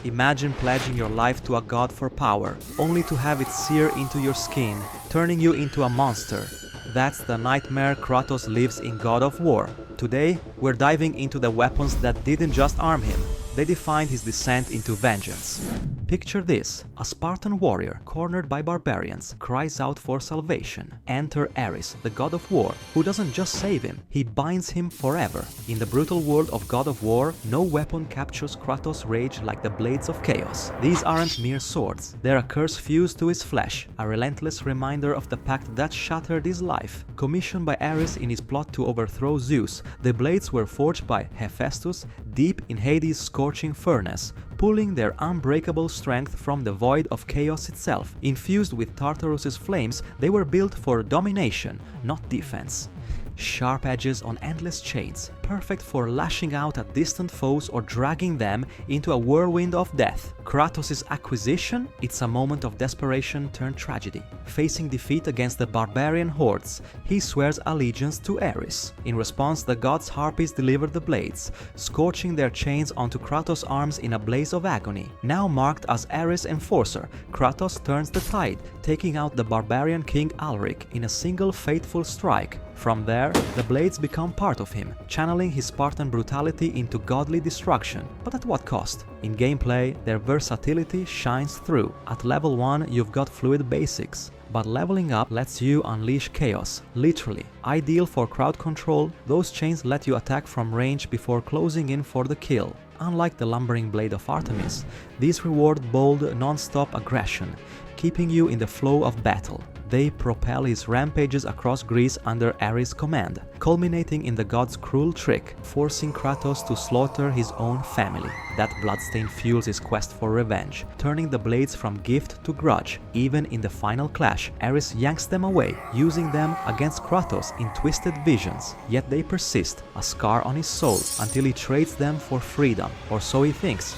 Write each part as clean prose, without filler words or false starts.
Imagine pledging your life to a god for power, only to have it sear into your skin, turning you into a monster. That's the nightmare Kratos lives in God of War. Today, we're diving into the weapons that didn't just arm him, they defined his descent into vengeance. Picture this: a Spartan warrior, cornered by barbarians, cries out for salvation. Enter Ares, the god of war, who doesn't just save him, he binds him forever. In the brutal world of God of War, no weapon captures Kratos' rage like the blades of chaos. These aren't mere swords, they're a curse fused to his flesh, a relentless reminder of the pact that shattered his life. Commissioned by Ares in his plot to overthrow Zeus, the blades were forged by Hephaestus deep in Hades' scorching furnace, pulling their unbreakable strength from the void of chaos itself. Infused with Tartarus's flames, they were built for domination, not defense. Sharp edges on endless chains, perfect for lashing out at distant foes or dragging them into a whirlwind of death. Kratos' acquisition? It's a moment of desperation turned tragedy. Facing defeat against the barbarian hordes, he swears allegiance to Ares. In response, the god's harpies deliver the blades, scorching their chains onto Kratos' arms in a blaze of agony. Now marked as Ares' enforcer, Kratos turns the tide, taking out the barbarian king Alric in a single fateful strike. From there, the blades become part of him, channeling his Spartan brutality into godly destruction. But at what cost? In gameplay, their versatility shines through. At level 1, you've got fluid basics, but leveling up lets you unleash chaos, literally. Ideal for crowd control, those chains let you attack from range before closing in for the kill. Unlike the lumbering Blade of Artemis, these reward bold, non-stop aggression, keeping you in the flow of battle. They propel his rampages across Greece under Ares' command, culminating in the god's cruel trick, forcing Kratos to slaughter his own family. That bloodstain fuels his quest for revenge, turning the blades from gift to grudge. Even in the final clash, Ares yanks them away, using them against Kratos in twisted visions. Yet they persist, a scar on his soul, until he trades them for freedom, or so he thinks.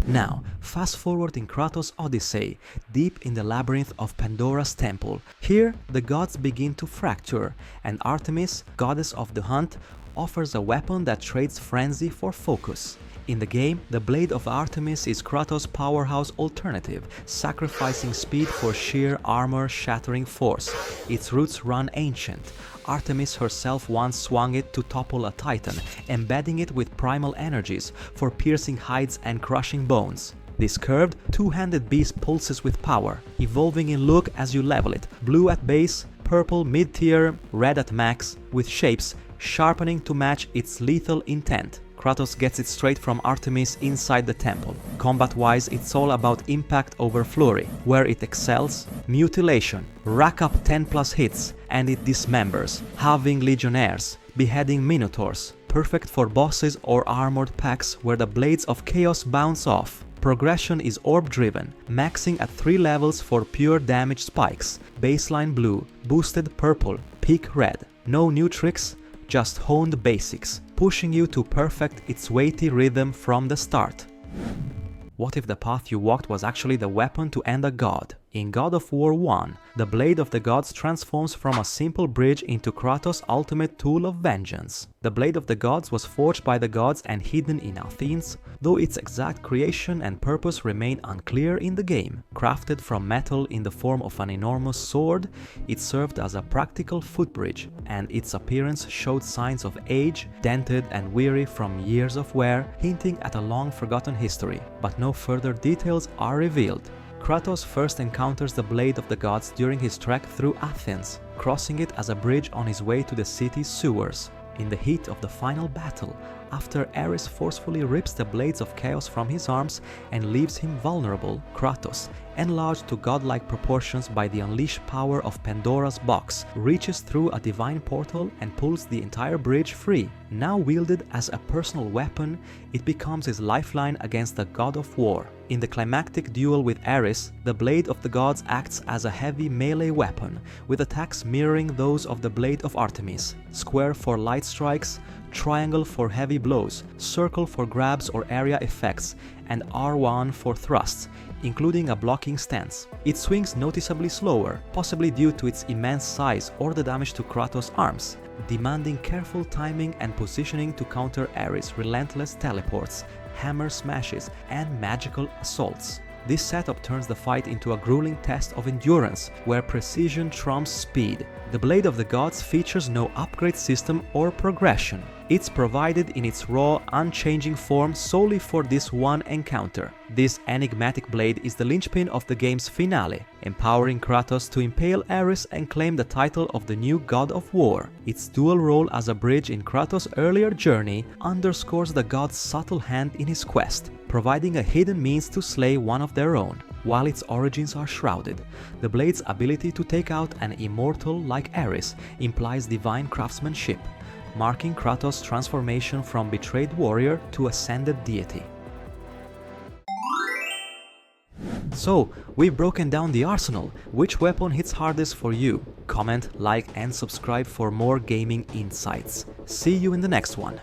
Now, fast forward in Kratos' Odyssey, deep in the labyrinth of Pandora's temple. Here, the gods begin to fracture, and Artemis, goddess of the hunt, offers a weapon that trades frenzy for focus. In the game, the Blade of Artemis is Kratos' powerhouse alternative, sacrificing speed for sheer armor-shattering force. Its roots run ancient. Artemis herself once swung it to topple a titan, embedding it with primal energies for piercing hides and crushing bones. This curved, two-handed beast pulses with power, evolving in look as you level it, blue at base, purple mid-tier, red at max, with shapes sharpening to match its lethal intent. Kratos gets it straight from Artemis inside the temple. Combat-wise, it's all about impact over flurry. Where it excels, mutilation. Rack up 10+ hits and it dismembers, halving legionnaires, beheading minotaurs. Perfect for bosses or armored packs where the blades of chaos bounce off. Progression is orb-driven, maxing at 3 levels for pure damage spikes. Baseline blue, boosted purple, peak red. No new tricks, just honed basics, pushing you to perfect its weighty rhythm from the start. What if the path you walked was actually the weapon to end a god? In God of War 1, the Blade of the Gods transforms from a simple bridge into Kratos' ultimate tool of vengeance. The Blade of the Gods was forged by the gods and hidden in Athens, though its exact creation and purpose remain unclear in the game. Crafted from metal in the form of an enormous sword, it served as a practical footbridge, and its appearance showed signs of age, dented and weary from years of wear, hinting at a long-forgotten history. But no further details are revealed. Kratos first encounters the Blade of the Gods during his trek through Athens, crossing it as a bridge on his way to the city's sewers. In the heat of the final battle, after Ares forcefully rips the blades of chaos from his arms and leaves him vulnerable, Kratos, enlarged to godlike proportions by the unleashed power of Pandora's box, reaches through a divine portal and pulls the entire bridge free. Now wielded as a personal weapon, it becomes his lifeline against the god of war. In the climactic duel with Ares, the Blade of the Gods acts as a heavy melee weapon, with attacks mirroring those of the Blade of Artemis. Square for light strikes, triangle for heavy blows, circle for grabs or area effects, and R1 for thrusts, including a blocking stance. It swings noticeably slower, possibly due to its immense size or the damage to Kratos' arms, demanding careful timing and positioning to counter Ares' relentless teleports. hammer smashes, and magical assaults. This setup turns the fight into a grueling test of endurance, where precision trumps speed. The Blade of the Gods features no upgrade system or progression. It's provided in its raw, unchanging form solely for this one encounter. This enigmatic blade is the linchpin of the game's finale, empowering Kratos to impale Ares and claim the title of the new god of war. Its dual role as a bridge in Kratos' earlier journey underscores the god's subtle hand in his quest, providing a hidden means to slay one of their own. While its origins are shrouded, the blade's ability to take out an immortal like Ares implies divine craftsmanship, marking Kratos' transformation from betrayed warrior to ascended deity. So, we've broken down the arsenal. Which weapon hits hardest for you? Comment, like and subscribe for more gaming insights. See you in the next one.